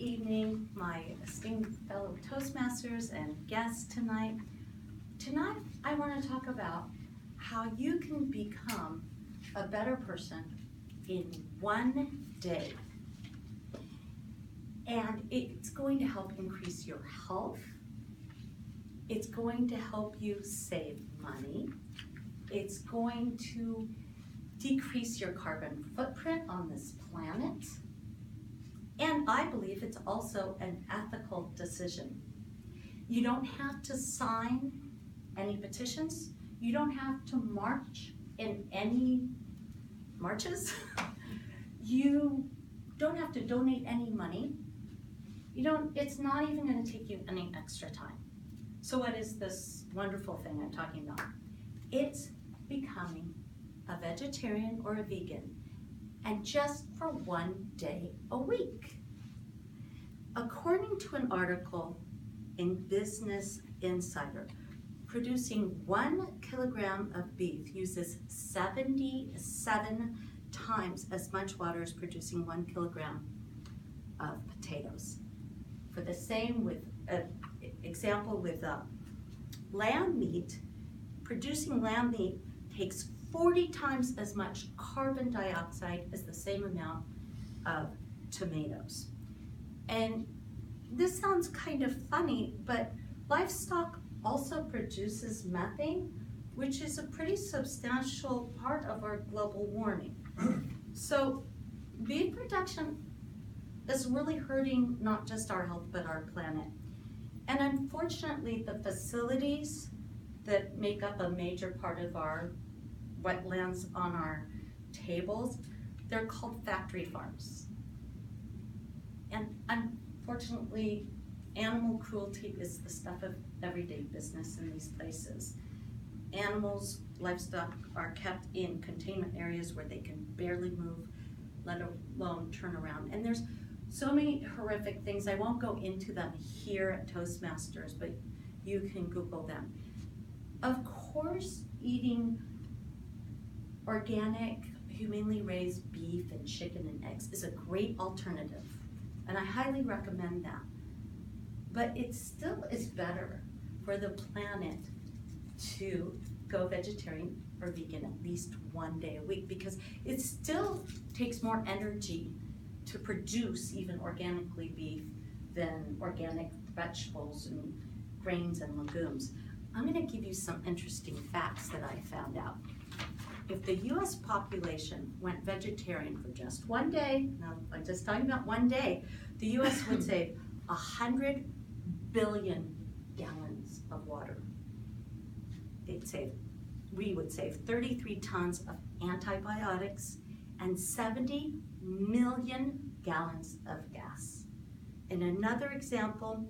evening, my esteemed fellow Toastmasters and guests tonight. Tonight, I want to talk about how you can become a better person in one day. And it's going to help increase your health. It's going to help you save money. It's going to decrease your carbon footprint on this planet. And I believe it's also an ethical decision. You don't have to sign any petitions. You don't have to march in any marches. You don't have to donate any money. It's not even going to take you any extra time. So what is this wonderful thing I'm talking about? It's becoming a vegetarian or a vegan, and just for one day a week. According to an article in Business Insider, producing 1 kilogram of beef uses 77 times as much water as producing 1 kilogram of potatoes. For the same with example with lamb meat, producing lamb meat takes 40 times as much carbon dioxide as the same amount of tomatoes. And this sounds kind of funny, but livestock also produces methane, which is a pretty substantial part of our global warming. So beef production is really hurting not just our health, but our planet. And unfortunately, the facilities that make up a major part of our wetlands on our tables, they're called factory farms. And unfortunately, animal cruelty is the stuff of everyday business in these places. Animals, livestock are kept in containment areas where they can barely move, let alone turn around. And there's so many horrific things. I won't go into them here at Toastmasters, but you can Google them. Of course, eating organic, humanely raised beef and chicken and eggs is a great alternative, and I highly recommend that. But it still is better for the planet to go vegetarian or vegan at least one day a week, because it still takes more energy to produce even organically beef than organic vegetables and grains and legumes. I'm going to give you some interesting facts that I found out. If the US population went vegetarian for just one day, now I'm just talking about one day, the US would save 100 billion gallons of water. We would save 33 tons of antibiotics and 70 million gallons of gas. In another example,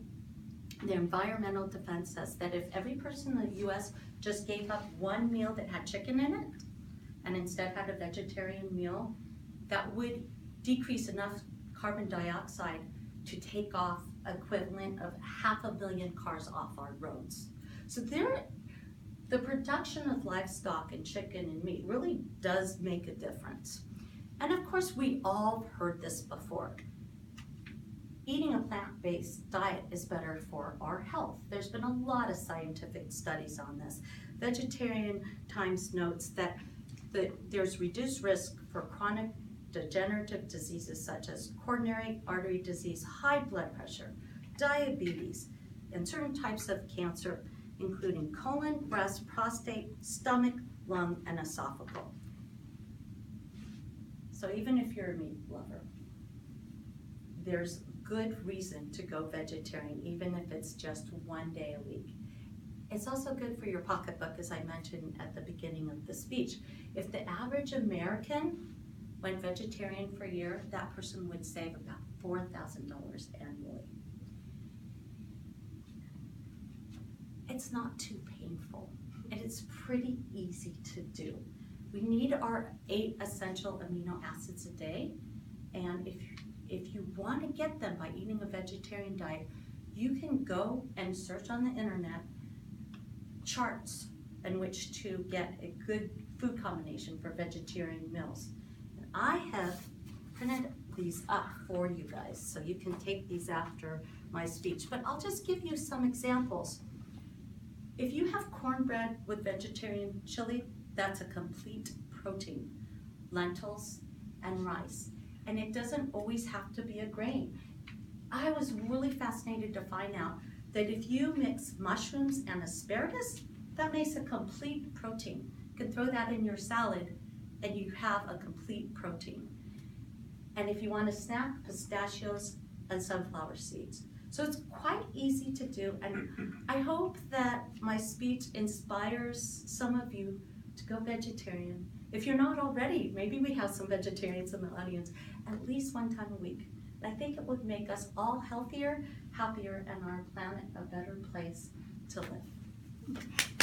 the Environmental Defense says that if every person in the US just gave up one meal that had chicken in it, and instead had a vegetarian meal, that would decrease enough carbon dioxide to take off equivalent of 500 million cars off our roads. So the production of livestock and chicken and meat really does make a difference. And of course, we all heard this before. Eating a plant-based diet is better for our health. There's been a lot of scientific studies on this. Vegetarian Times notes that there's reduced risk for chronic degenerative diseases such as coronary artery disease, high blood pressure, diabetes, and certain types of cancer, including colon, breast, prostate, stomach, lung, and esophageal. So even if you're a meat lover, there's good reason to go vegetarian, even if it's just one day a week. It's also good for your pocketbook, as I mentioned at the beginning of the speech. If the average American went vegetarian for a year, that person would save about $4,000 annually. It's not too painful, and it's pretty easy to do. We need our 8 essential amino acids a day, and if you want to get them by eating a vegetarian diet, you can go and search on the internet charts in which to get a good food combination for vegetarian meals. And I have printed these up for you guys, so you can take these after my speech. But I'll just give you some examples. If you have cornbread with vegetarian chili, that's a complete protein. Lentils and rice. And it doesn't always have to be a grain. I was really fascinated to find out that if you mix mushrooms and asparagus, that makes a complete protein. You can throw that in your salad and you have a complete protein. And if you want a snack, pistachios and sunflower seeds. So it's quite easy to do, and I hope that my speech inspires some of you to go vegetarian. If you're not already, maybe we have some vegetarians in the audience, at least one time a week. I think it would make us all healthier, happier, and our planet a better place to live.